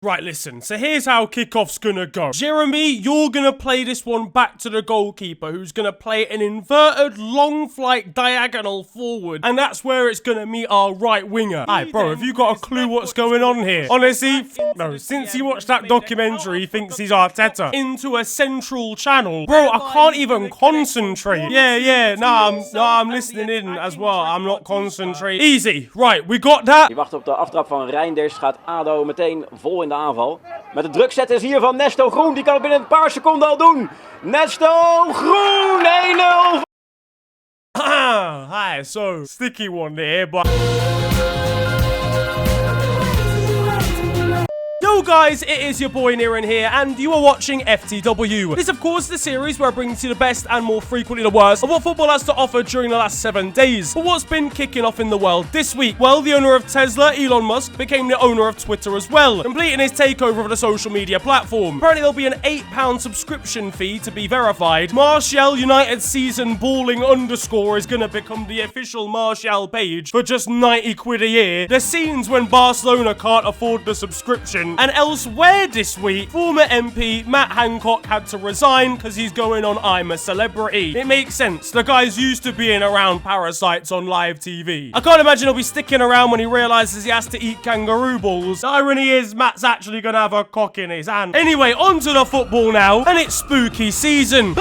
Right, listen, so here's how kickoff's gonna go. Jeremy, you're gonna play this one back to the goalkeeper, who's gonna play an inverted long flight diagonal forward, and that's where it's gonna meet our right winger. Aye, bro, have you got a clue what's going on here? Honestly, no, since he watched that documentary, he thinks he's Arteta. Into a central channel. Bro, I can't even concentrate. Yeah, nah, I'm listening in as well. I'm not concentrating. Easy, right, we got that. Die wacht op de aftrap van Reinders, gaat ADO meteen vol in de aanval. Met de drukzet is hier van Nesto Groen, die kan het binnen een paar seconden al doen. Nesto Groen, 1-0. Hi, so, sticky one there, but... Yo guys, it is your boy Niran here, and you are watching FTW. This of course is the series where I bring to you the best and more frequently the worst of what football has to offer during the last 7 days. But what's been kicking off in the world this week? Well, the owner of Tesla, Elon Musk, became the owner of Twitter as well, completing his takeover of the social media platform. Apparently there'll be an £8 subscription fee to be verified. Martial United season balling underscore is gonna become the official Martial page for just 90 quid a year. The scenes when Barcelona can't afford the subscription. And elsewhere this week, former MP Matt Hancock had to resign because he's going on I'm a Celebrity. It makes sense. The guy's used to being around parasites on live TV. I can't imagine he'll be sticking around when he realizes he has to eat kangaroo balls. The irony is Matt's actually gonna have a cock in his hand. Anyway, on to the football now, and it's spooky season.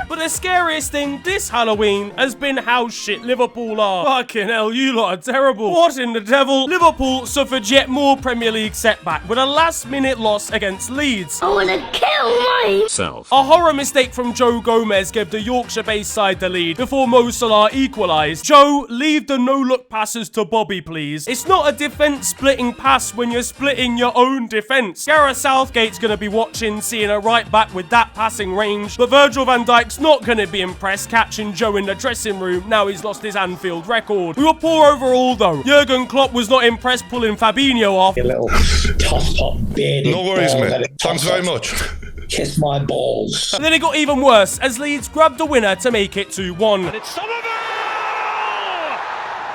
But the scariest thing this Halloween has been how shit Liverpool are. Fucking hell, you lot are terrible. What in the devil? Liverpool suffered yet more Premier League setback with a last-minute loss against Leeds. I wanna kill myself. A horror mistake from Joe Gomez gave the Yorkshire-based side the lead before Mo Salah equalised. Joe, leave the no-look passes to Bobby, please. It's not a defence-splitting pass when you're splitting your own defence. Gareth Southgate's gonna be watching, seeing a right-back with that passing range, but Virgil van Dijk's not going to be impressed catching Joe in the dressing room now he's lost his Anfield record. We were poor overall though. Jurgen Klopp was not impressed pulling Fabinho off. You little toss-top bearded. No worries, mate. Thanks very much. Kiss my balls. And then it got even worse as Leeds grabbed the winner to make it 2-1. And it's Somerville!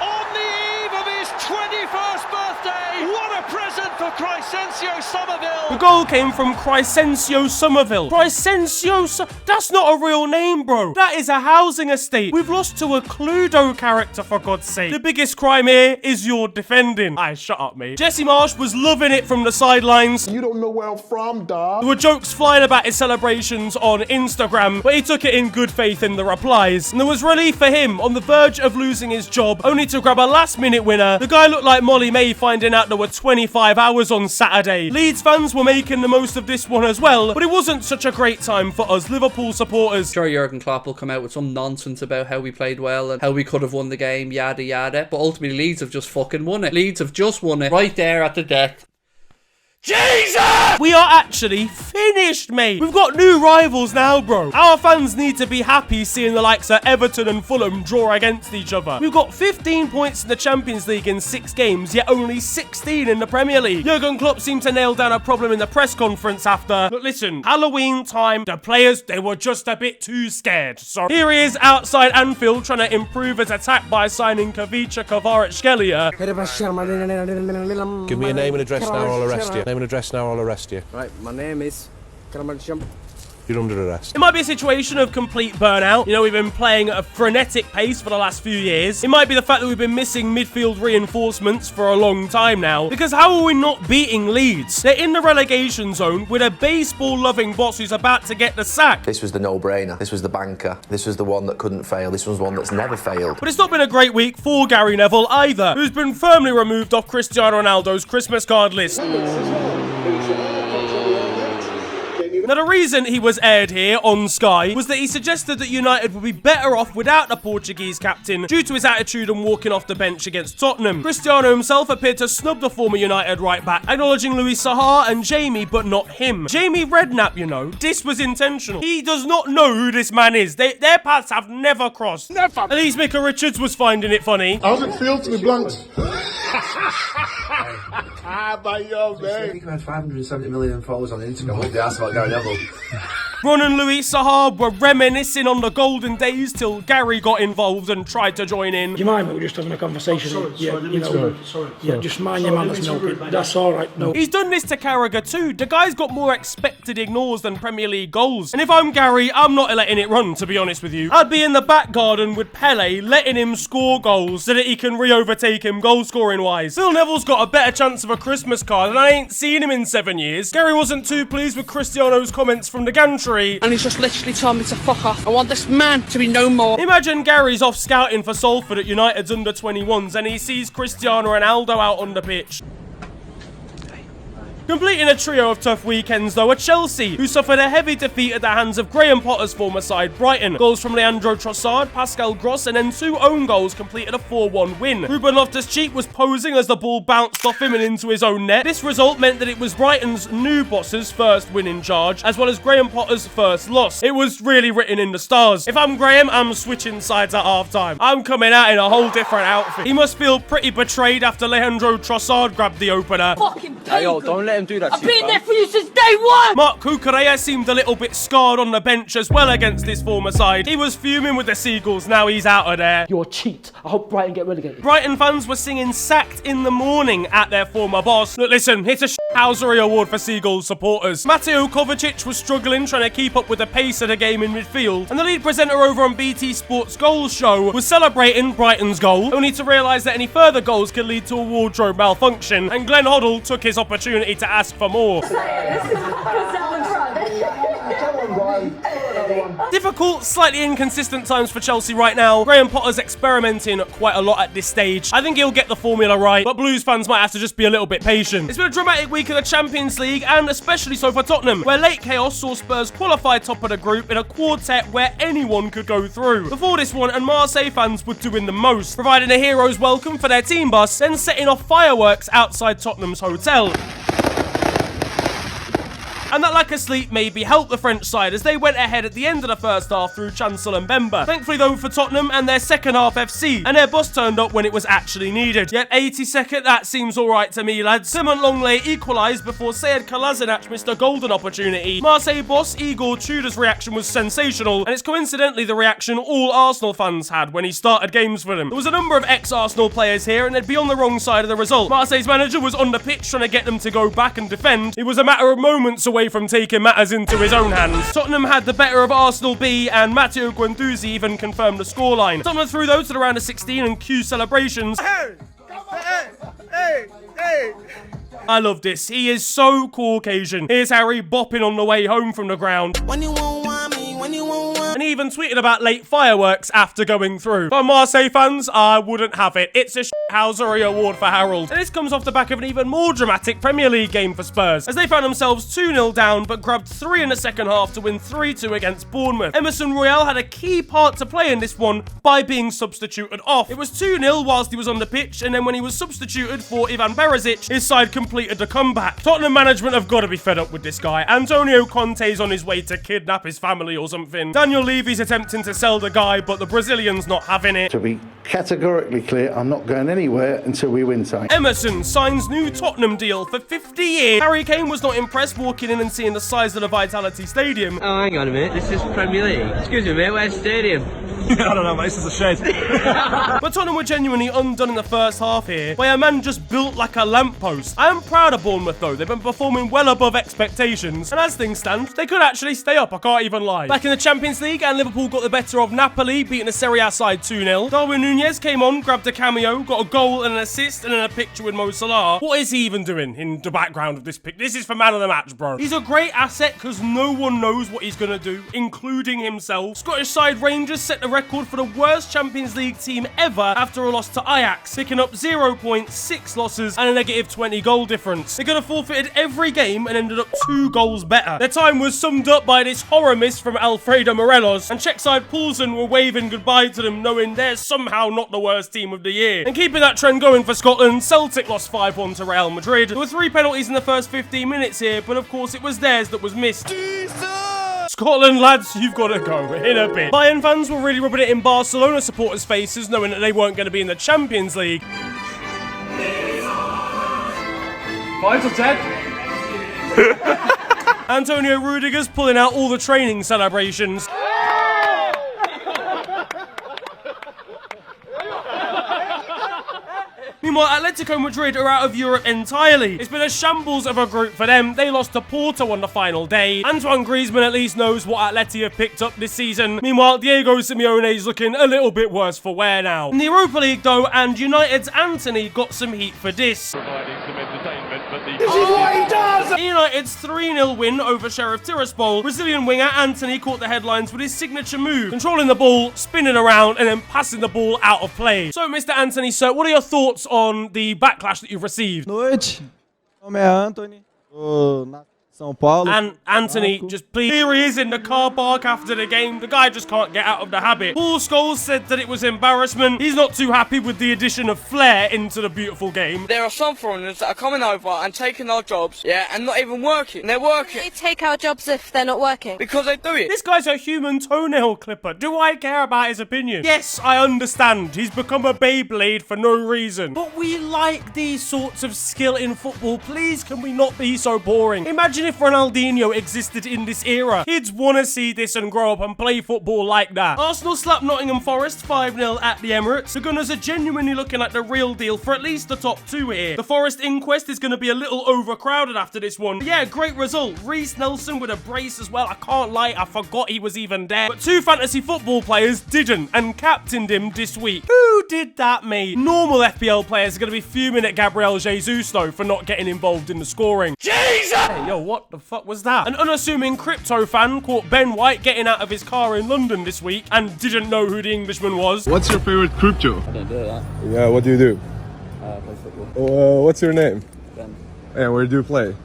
On the eve of his 21st birthday! What a present for Crescencio Somerville! The goal came from Crescencio Somerville. That's not a real name, bro. That is a housing estate. We've lost to a Cluedo character, for God's sake. The biggest crime here is your defending. Aye, shut up, mate. Jesse Marsh was loving it from the sidelines. You don't know where I'm from, dog. There were jokes flying about his celebrations on Instagram, but he took it in good faith in the replies. And there was relief for him on the verge of losing his job, only to grab a last-minute winner. The guy looked like Molly May finding out there were 25 hours on Saturday. Leeds fans were making the most of this one as well, but it wasn't such a great time for us Liverpool supporters. Sure, Jurgen Klopp will come out with some nonsense about how we played well and how we could have won the game, yada yada, but ultimately Leeds have just fucking won it. Leeds have just won it right there at the death. Jesus! We are actually finished, mate. We've got new rivals now, bro. Our fans need to be happy seeing the likes of Everton and Fulham draw against each other. We've got 15 points in the Champions League in 6 games, yet only 16 in the Premier League. Jurgen Klopp seemed to nail down a problem in the press conference after. Look, listen, Halloween time, the players, they were just a bit too scared. So here he is outside Anfield trying to improve his attack by signing Kavica Kvaratskhelia. Give me a name and address now or I'll arrest you. Name and address now or I'll arrest you. Right, my name is... You're under arrest. It might be a situation of complete burnout. You know, we've been playing at a frenetic pace for the last few years. It might be the fact that we've been missing midfield reinforcements for a long time now. Because how are we not beating Leeds? They're in the relegation zone with a baseball-loving boss who's about to get the sack. This was the no-brainer. This was the banker. This was the one that couldn't fail. This was one that's never failed. But it's not been a great week for Gary Neville either, who's been firmly removed off Cristiano Ronaldo's Christmas card list. Now, the reason he was aired here on Sky was that he suggested that United would be better off without the Portuguese captain due to his attitude and walking off the bench against Tottenham. Cristiano himself appeared to snub the former United right-back, acknowledging Louis Saha and Jamie, but not him. Jamie Redknapp, you know, this was intentional. He does not know who this man is. Their paths have never crossed. Never. At least Micah Richards was finding it funny. How's it feel to be blanked? By your man. I think I had 570 million followers on Instagram. What the ass about Gary Neville? Ron and Louis Sahab were reminiscing on the golden days till Gary got involved and tried to join in. Do you mind? We're just having a conversation. Sorry. Just mind your manners, milk. That's all right. No. He's done this to Carragher too. The guy's got more expected ignores than Premier League goals. And if I'm Gary, I'm not letting it run, to be honest with you. I'd be in the back garden with Pele, letting him score goals so that he can re-overtake him goal-scoring wise. Phil Neville's got a better chance of a Christmas card, and I ain't seen him in 7 years. Gary wasn't too pleased with Cristiano's comments from the gantry. And he's just literally told me to fuck off. I want this man to be no more. Imagine Gary's off scouting for Salford at United's under-21s and he sees Cristiano Ronaldo out on the pitch. Completing a trio of tough weekends though are Chelsea, who suffered a heavy defeat at the hands of Graham Potter's former side Brighton. Goals from Leandro Trossard, Pascal Gross and then 2 own goals completed a 4-1 win. Ruben Loftus-Cheek was posing as the ball bounced off him and into his own net. This result meant that it was Brighton's new boss's first win in charge, as well as Graham Potter's first loss. It was really written in the stars. If I'm Graham, I'm switching sides at half-time. I'm coming out in a whole different outfit. He must feel pretty betrayed after Leandro Trossard grabbed the opener. Fucking Hey, yo, don't let him do that. I've been there for you since day one! Marc Cucurella seemed a little bit scarred on the bench as well against his former side. He was fuming with the Seagulls, now he's out of there. You're a cheat. I hope Brighton get relegated. Brighton fans were singing "Sacked" in the morning at their former boss. Look, listen, it's a shithousery award for Seagulls supporters. Mateo Kovacic was struggling trying to keep up with the pace of the game in midfield, and the lead presenter over on BT Sports Goals Show was celebrating Brighton's goal, only to realise that any further goals could lead to a wardrobe malfunction, and Glenn Hoddle took his opportunity to ask for more. Difficult, slightly inconsistent times for Chelsea right now. Graham Potter's experimenting quite a lot at this stage. I think he'll get the formula right, but Blues fans might have to just be a little bit patient. It's been a dramatic week of the Champions League, and especially so for Tottenham, where late chaos saw Spurs qualify top of the group in a quartet where anyone could go through. Before this one, and Marseille fans were doing the most, providing a hero's welcome for their team bus, then setting off fireworks outside Tottenham's hotel. And that lack of sleep maybe helped the French side as they went ahead at the end of the first half through Chancel and Bemba. Thankfully though for Tottenham and their second half FC, and their bus turned up when it was actually needed. Yet 82nd, that seems alright to me lads. Simon Longley equalised before Sead Kolasinac missed a golden opportunity. Marseille boss Igor Tudor's reaction was sensational, and it's coincidentally the reaction all Arsenal fans had when he started games for them. There was a number of ex-Arsenal players here and they'd be on the wrong side of the result. Marseille's manager was on the pitch trying to get them to go back and defend. It was a matter of moments away from taking matters into his own hands. Tottenham had the better of Arsenal B, and Matteo Guendouzi even confirmed the scoreline. Tottenham through though to the round of 16 and cue celebrations. Hey! I love this. He is so Caucasian. Here's Harry bopping on the way home from the ground. When you won't want me, when you won't want... And he even tweeted about late fireworks after going through. For Marseille fans, I wouldn't have it. It's a shithousery award for Harold. And this comes off the back of an even more dramatic Premier League game for Spurs, as they found themselves 2-0 down, but grabbed 3 in the second half to win 3-2 against Bournemouth. Emerson Royal had a key part to play in this one by being substituted off. It was 2-0 whilst he was on the pitch, and then when he was substituted for Ivan Perisic, his side completed the comeback. Tottenham management have got to be fed up with this guy. Antonio Conte's on his way to kidnap his family or something. Daniel Levy's attempting to sell the guy, but the Brazilian's not having it. To be categorically clear, I'm not going anywhere until we win something. Emerson signs new Tottenham deal for 50 years. Harry Kane was not impressed walking in and seeing the size of the Vitality Stadium. Oh, hang on a minute. This is Premier League. Excuse me, mate. Where's the stadium? I don't know, mate. This is a shed. But Tottenham were genuinely undone in the first half here by a man just built like a lamppost. I am proud of Bournemouth though. They've been performing well above expectations, and as things stand, they could actually stay up. I can't even lie. Back in the Champions League, and Liverpool got the better of Napoli, beating the Serie A side 2-0. Darwin Nunez came on, grabbed a cameo, got a goal and an assist, and then a picture with Mo Salah. What is he even doing in the background of this pic? This is for man of the match, bro. He's a great asset because no one knows what he's gonna do, including himself. Scottish side Rangers set the record for the worst Champions League team ever after a loss to Ajax, picking up 0.6 losses and a negative 20 goal difference. They could have forfeited every game and ended up 2 goals better. Their time was summed up by this horror miss from Alfredo Morelos, and Czech side Poulsen were waving goodbye to them, knowing they're somehow not the worst team of the year. And keeping that trend going for Scotland, Celtic lost 5-1 to Real Madrid. There were 3 penalties in the first 15 minutes here, but of course it was theirs that was missed. Scotland, lads, you've got to go in a bit. Bayern fans were really rubbing it in Barcelona supporters' faces, knowing that they weren't going to be in the Champions League. 5 to 10. Antonio Rudiger's pulling out all the training celebrations. Meanwhile, Atletico Madrid are out of Europe entirely. It's been a shambles of a group for them. They lost to Porto on the final day. Antoine Griezmann at least knows what Atleti have picked up this season. Meanwhile, Diego Simeone is looking a little bit worse for wear now. In the Europa League though, and United's Antony got some heat for this. Providing some entertainment, but This is what he does! United's 3-0 win over Sheriff Tiraspol. Brazilian winger Antony caught the headlines with his signature move, controlling the ball, spinning around, and then passing the ball out of play. So, Mr. Antony, sir, what are your thoughts on the backlash that you've received? Noite, meu nome é Antony, tô na São Paulo. And Antony, just please, here he is in the car park after the game. The guy just can't get out of the habit. Paul Scholes said that it was embarrassment. He's not too happy with the addition of flair into the beautiful game. There are some foreigners that are coming over and taking our jobs, yeah, and not even working. They're working. They take our jobs if they're not working. Because they do it. This guy's a human toenail clipper. Do I care about his opinion? Yes, I understand. He's become a Beyblade for no reason. But we like these sorts of skill in football. Please, can we not be so boring? Imagine if Ronaldinho existed in this era. Kids want to see this and grow up and play football like that. Arsenal slapped Nottingham Forest 5-0 at the Emirates. The Gunners are genuinely looking like the real deal for at least the top two here. The Forest inquest is going to be a little overcrowded after this one. But yeah, great result. Reece Nelson with a brace as well. I can't lie, I forgot he was even there. But two fantasy football players didn't and captained him this week. Who did that, mate? Normal FPL players are going to be fuming at Gabriel Jesus though for not getting involved in the scoring. Jesus! Hey, yo, what the fuck was that? An unassuming crypto fan caught Ben White getting out of his car in London this week and didn't know who the Englishman was. What's your favorite crypto? I don't do that. Yeah, what do you do? Play football. What's your name? Ben. And where do you play?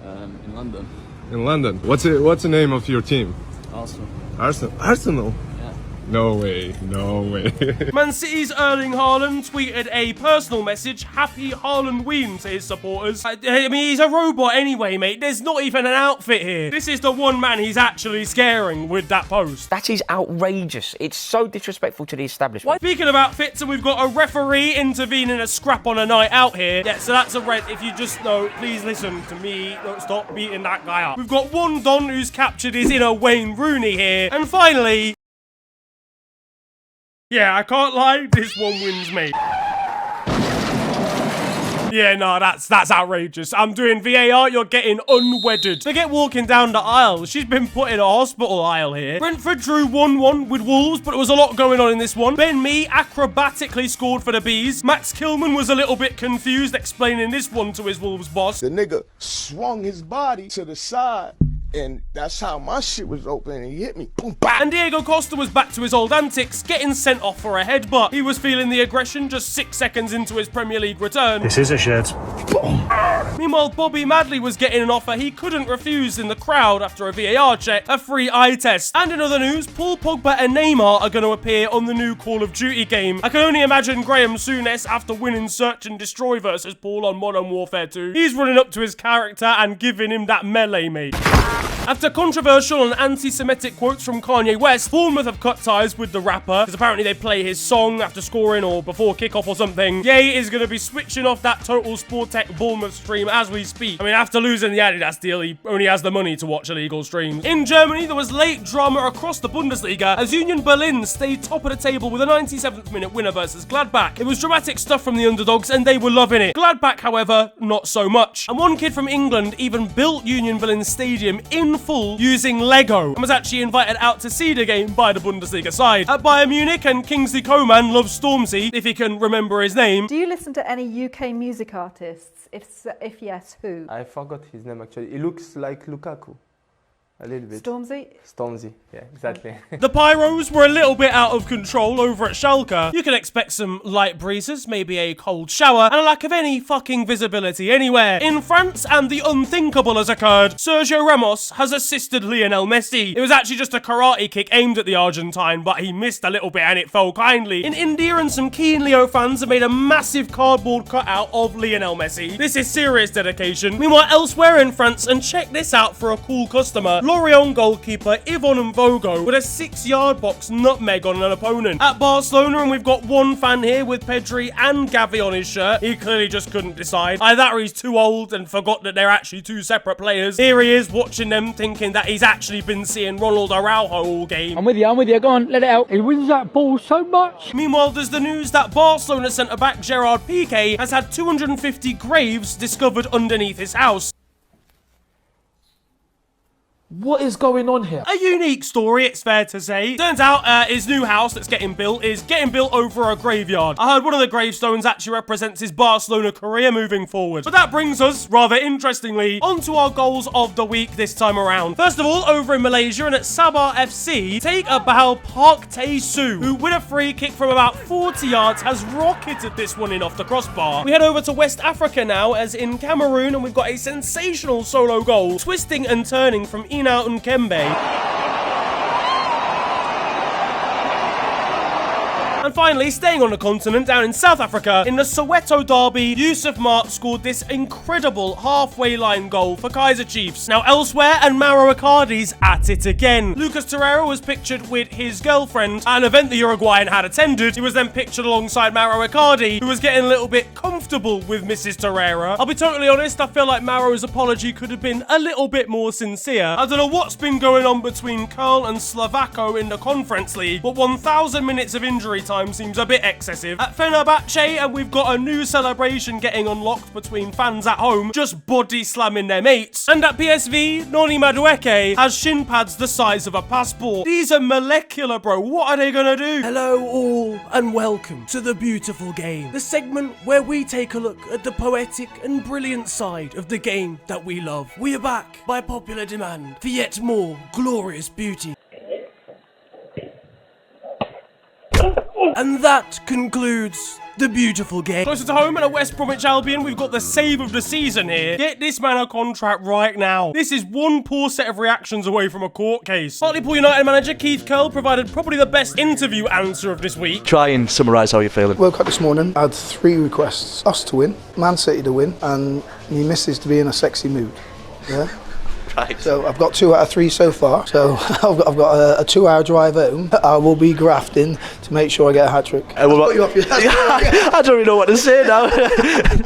In London. In London. What's the name of your team? Arsenal. Arsenal? Yeah. No way, no way. Man City's Erling Haaland tweeted a personal message, happy Haaland-ween, to his supporters. I mean, he's a robot anyway, mate. There's not even an outfit here. This is the one man he's actually scaring with that post. That is outrageous. It's so disrespectful to the establishment. Speaking of outfits, and we've got a referee intervening a scrap on a night out here. Yeah, so that's a red. If you just know, please listen to me. Don't stop beating that guy up. We've got one Don who's captured his inner Wayne Rooney here. And finally... yeah, I can't lie, this one wins me. Yeah, no, that's outrageous. I'm doing VAR, you're getting unwedded. Forget walking down the aisle. She's been put in a hospital aisle here. Brentford drew 1-1 with Wolves, but there was a lot going on in this one. Ben Mee acrobatically scored for the Bees. Max Kilman was a little bit confused explaining this one to his Wolves boss. The nigga swung his body to the side. And that's how my shit was open and he hit me. Boom, bang. And Diego Costa was back to his old antics, getting sent off for a headbutt. He was feeling the aggression just 6 seconds into his Premier League return. This is a shed. Meanwhile, Bobby Madley was getting an offer he couldn't refuse in the crowd after a VAR check, a free eye test. And in other news, Paul Pogba and Neymar are going to appear on the new Call of Duty game. I can only imagine Graham Souness after winning Search and Destroy versus Paul on Modern Warfare 2. He's running up to his character and giving him that melee, mate. After controversial and anti-Semitic quotes from Kanye West, Bournemouth have cut ties with the rapper, because apparently they play his song after scoring or before kickoff or something. Ye is going to be switching off that Total Sport Tech Bournemouth stream as we speak. I mean, after losing the Adidas deal, he only has the money to watch illegal streams. In Germany, there was late drama across the Bundesliga as Union Berlin stayed top of the table with a 97th minute winner versus Gladbach. It was dramatic stuff from the underdogs and they were loving it. Gladbach, however, not so much. And one kid from England even built Union Berlin Stadium in full using Lego and was actually invited out to see the game by the Bundesliga side. At Bayern Munich, and Kingsley Coman loves Stormzy, if he can remember his name. Do you listen to any UK music artists? If yes, who? I forgot his name actually. He looks like Lukaku. A little bit. Stormzy, yeah, exactly. The Pyros were a little bit out of control over at Schalke. You can expect some light breezes, maybe a cold shower, and a lack of any fucking visibility anywhere. In France, and the unthinkable has occurred, Sergio Ramos has assisted Lionel Messi. It was actually just a karate kick aimed at the Argentine, but he missed a little bit and it fell kindly. In India, and some keen Leo fans have made a massive cardboard cutout of Lionel Messi. This is serious dedication. Meanwhile, elsewhere in France, and check this out for a cool customer, Lorient goalkeeper Yvonne Mvogo with a 6-yard box nutmeg on an opponent. At Barcelona, and we've got one fan here with Pedri and Gavi on his shirt. He clearly just couldn't decide. Either that or he's too old and forgot that they're actually two separate players. Here he is watching them, thinking that he's actually been seeing Ronald Araujo all game. I'm with you, go on, let it out. He wins that ball so much. Meanwhile, there's the news that Barcelona centre-back Gerard Piqué has had 250 graves discovered underneath his house. What is going on here? A unique story, it's fair to say. Turns out his new house that's getting built is getting built over a graveyard. I heard one of the gravestones actually represents his Barcelona career moving forward. But that brings us, rather interestingly, onto our goals of the week this time around. First of all, over in Malaysia and at Sabah FC, take a bow Park Tae-Soo, who with a free kick from about 40 yards has rocketed this one in off the crossbar. We head over to West Africa now, as in Cameroon, and we've got a sensational solo goal, twisting and turning from Ina Nkembe. And finally, staying on the continent, down in South Africa, in the Soweto derby, Yusuf Mart scored this incredible halfway line goal for Kaizer Chiefs. Now elsewhere, and Mauro Icardi's at it again. Lucas Torreira was pictured with his girlfriend at an event the Uruguayan had attended. He was then pictured alongside Mauro Icardi, who was getting a little bit comfortable with Mrs. Torreira. I'll be totally honest, I feel like Mauro's apology could have been a little bit more sincere. I don't know what's been going on between Croll and Slovako in the Conference League, but 1,000 minutes of injury time seems a bit excessive. At Fenerbahce, and we've got a new celebration getting unlocked between fans at home, just body slamming their mates. And at PSV, Noni Madueke has shin pads the size of a passport. These are molecular, bro. What are they gonna do? Hello all, and welcome to The Beautiful Game, the segment where we take a look at the poetic and brilliant side of the game that we love. We are back by popular demand for yet more glorious beauty. And that concludes The Beautiful Game. Closer to home and at West Bromwich Albion, we've got the save of the season here. Get this man a contract right now. This is one poor set of reactions away from a court case. Hartlepool United manager Keith Curl provided probably the best interview answer of this week. Try and summarise how you're feeling. Woke up this morning, I had 3 requests. Us to win, Man City to win, and me missus to be in a sexy mood. Yeah? Right. So I've got 2 out of 3 so far. So I've got a 2-hour drive home. I will be grafting to make sure I get a hat-trick. I don't really know what to say now.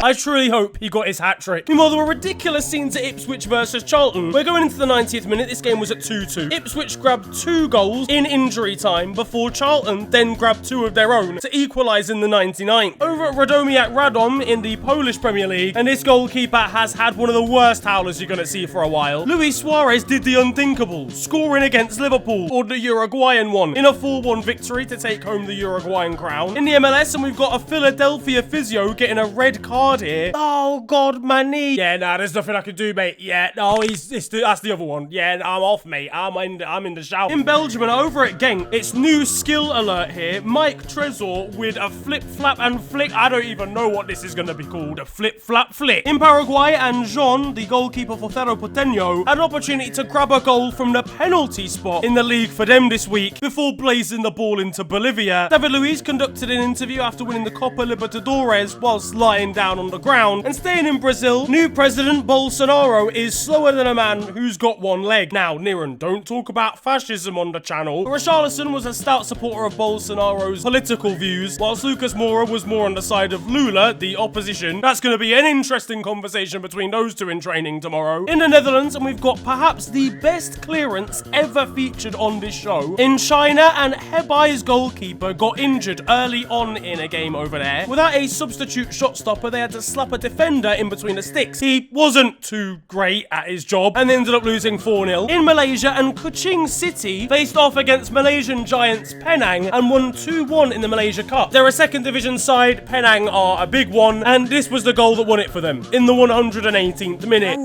I truly hope he got his hat-trick. Meanwhile, there were ridiculous scenes at Ipswich versus Charlton. We're going into the 90th minute. This game was at 2-2. Ipswich grabbed 2 goals in injury time before Charlton then grabbed 2 of their own to equalise in the 99th. Over at Radomiak Radom in the Polish Premier League, and this goalkeeper has had one of the worst howlers you're going to see for a while. Luis Suarez did the unthinkable, scoring against Liverpool, or the Uruguayan one, in a 4-1 victory to take home the Uruguayan crown. In the MLS, and we've got a Philadelphia physio getting a red card here. Oh, God, my knee. Yeah, nah, there's nothing I can do, mate. Yeah, no, that's the other one. Yeah, I'm off, mate. I'm in the shower. In Belgium and over at Genk, it's new skill alert here. Mike Trezor with a flip-flap and flick. I don't even know what this is going to be called. A flip-flap flick. In Paraguay, and Jean, the goalkeeper for Cerro Porteño, had an opportunity to grab a goal from the penalty spot in the league for them this week before blazing the ball into Bolivia. David Luiz conducted an interview after winning the Copa Libertadores whilst lying down on the ground. And staying in Brazil, new President Bolsonaro is slower than a man who's got one leg. Now, Niran, don't talk about fascism on the channel. Richarlison was a stout supporter of Bolsonaro's political views, whilst Lucas Moura was more on the side of Lula, the opposition. That's going to be an interesting conversation between those two in training tomorrow. In the Netherlands, and we've got perhaps the best clearance ever featured on this show. In China, and Hebai's goalkeeper got injured early on in a game over there. Without a substitute shot stopper, they had to slap a defender in between the sticks. He wasn't too great at his job and they ended up losing 4-0. In Malaysia, and Kuching City faced off against Malaysian giants Penang and won 2-1 in the Malaysia Cup. They're a second division side, Penang are a big one, and this was the goal that won it for them in the 118th minute.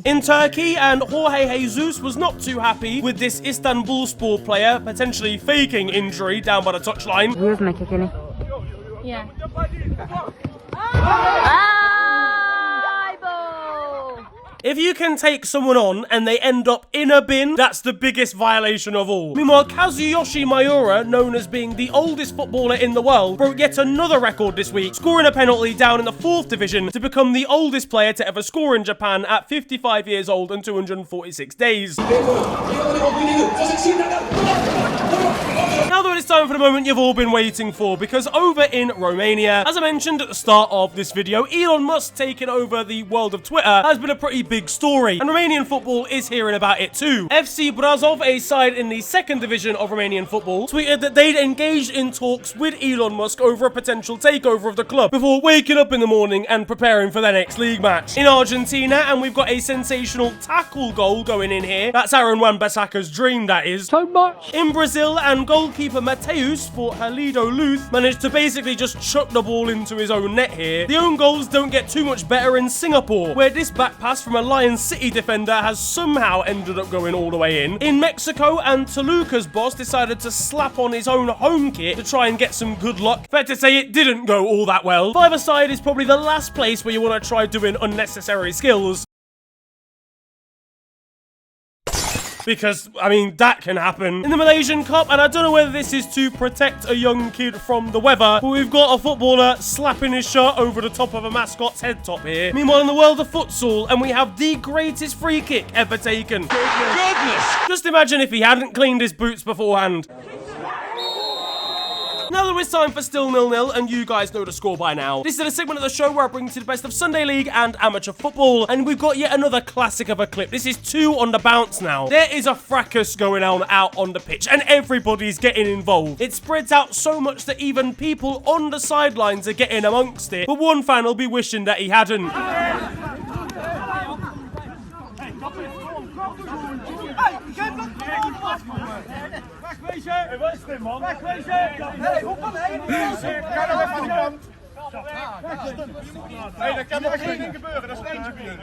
In Turkey, and Jorge Jesus was not too happy with this Istanbulspor player potentially faking injury down by the touchline. Where's my kick in? Yeah. If you can take someone on and they end up in a bin, that's the biggest violation of all. Meanwhile, Kazuyoshi Miura, known as being the oldest footballer in the world, broke yet another record this week, scoring a penalty down in the 4th division to become the oldest player to ever score in Japan at 55 years old and 246 days. Now though, it's time for the moment you've all been waiting for, because over in Romania, as I mentioned at the start of this video, Elon Musk taking over the world of Twitter has been a pretty big story, and Romanian football is hearing about it too. FC Brazov, a side in the 2nd division of Romanian football, tweeted that they'd engaged in talks with Elon Musk over a potential takeover of the club before waking up in the morning and preparing for their next league match. In Argentina, and we've got a sensational tackle goal going in here. That's Aaron Wan-Bissaka's dream, that is. So much. In Brazil, and goalkeeper Mateus for Halido Luth managed to basically just chuck the ball into his own net here. The own goals don't get too much better in Singapore, where this back pass from a Lion City defender has somehow ended up going all the way in. In Mexico, and Toluca's boss decided to slap on his own home kit to try and get some good luck. Fair to say it didn't go all that well. Five-a-side is probably the last place where you want to try doing unnecessary skills. Because, I mean, that can happen. In the Malaysian Cup, and I don't know whether this is to protect a young kid from the weather, but we've got a footballer slapping his shirt over the top of a mascot's head top here. Meanwhile, in the world of futsal, and we have the greatest free kick ever taken. Goodness! Just imagine if he hadn't cleaned his boots beforehand. Now that it's time for Still 0-0, and you guys know the score by now. This is a segment of the show where I bring you to the best of Sunday League and amateur football, and we've got yet another classic of a clip. This is 2 on the bounce now. There is a fracas going on out on the pitch, and everybody's getting involved. It spreads out so much that even people on the sidelines are getting amongst it, but one fan will be wishing that he hadn't. Hey, wat is dit, man? Hey, hoe kan hij Ga nou even aan de kant. Hey, dat kan nog één ding gebeuren. Dat is eentje binnen.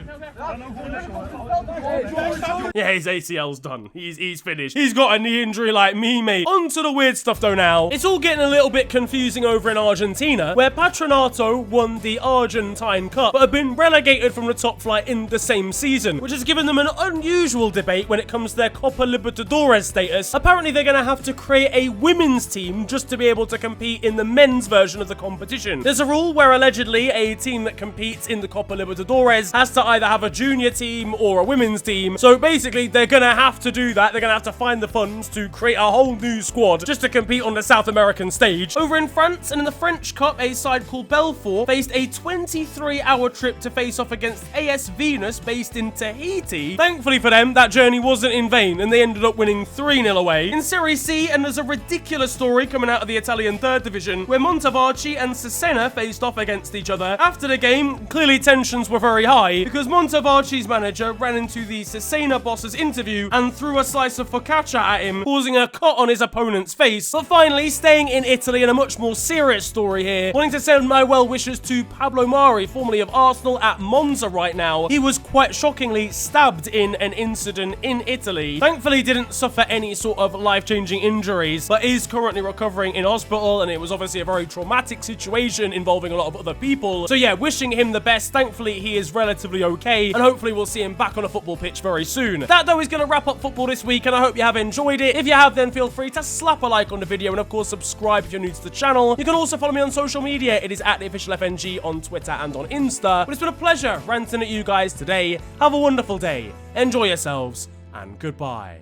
Yeah, his ACL's done. He's finished. He's got a knee injury like me, mate. On to the weird stuff, though, now. It's all getting a little bit confusing over in Argentina, where Patronato won the Argentine Cup, but have been relegated from the top flight in the same season, which has given them an unusual debate when it comes to their Copa Libertadores status. Apparently, they're going to have to create a women's team just to be able to compete in the men's version of the competition. There's a rule where allegedly a team that competes in the Copa Libertadores has to either have a junior team or a women's team. So basically, they're going to have to do that. They're going to have to find the funds to create a whole new squad just to compete on the South American stage. Over in France, and in the French Cup, a side called Belfort faced a 23-hour trip to face off against AS Venus based in Tahiti. Thankfully for them, that journey wasn't in vain, and they ended up winning 3-0 away. In Serie C, and there's a ridiculous story coming out of the Italian 3rd division, where Montevarchi and Cesena faced off against each other. After the game, clearly tensions were very high, because Montevarchi's manager ran into the Cesena boss's interview and threw a slice of focaccia at him, causing a cut on his opponent's face. But finally, staying in Italy, and a much more serious story here, wanting to send my well wishes to Pablo Mari, formerly of Arsenal, at Monza right now. He was quite shockingly stabbed in an incident in Italy. Thankfully, didn't suffer any sort of life-changing injuries, but is currently recovering in hospital, and it was obviously a very traumatic situation involving a lot of other people. So yeah, wishing him the best. Thankfully, he is relatively okay, and hopefully we'll see him back on a football pitch very soon. That, though, is going to wrap up football this week, and I hope you have enjoyed it. If you have, then feel free to slap a like on the video, and of course, subscribe if you're new to the channel. You can also follow me on social media. It is at @theofficialfng on Twitter and on Insta. But it's been a pleasure ranting at you guys today. Have a wonderful day. Enjoy yourselves, and goodbye.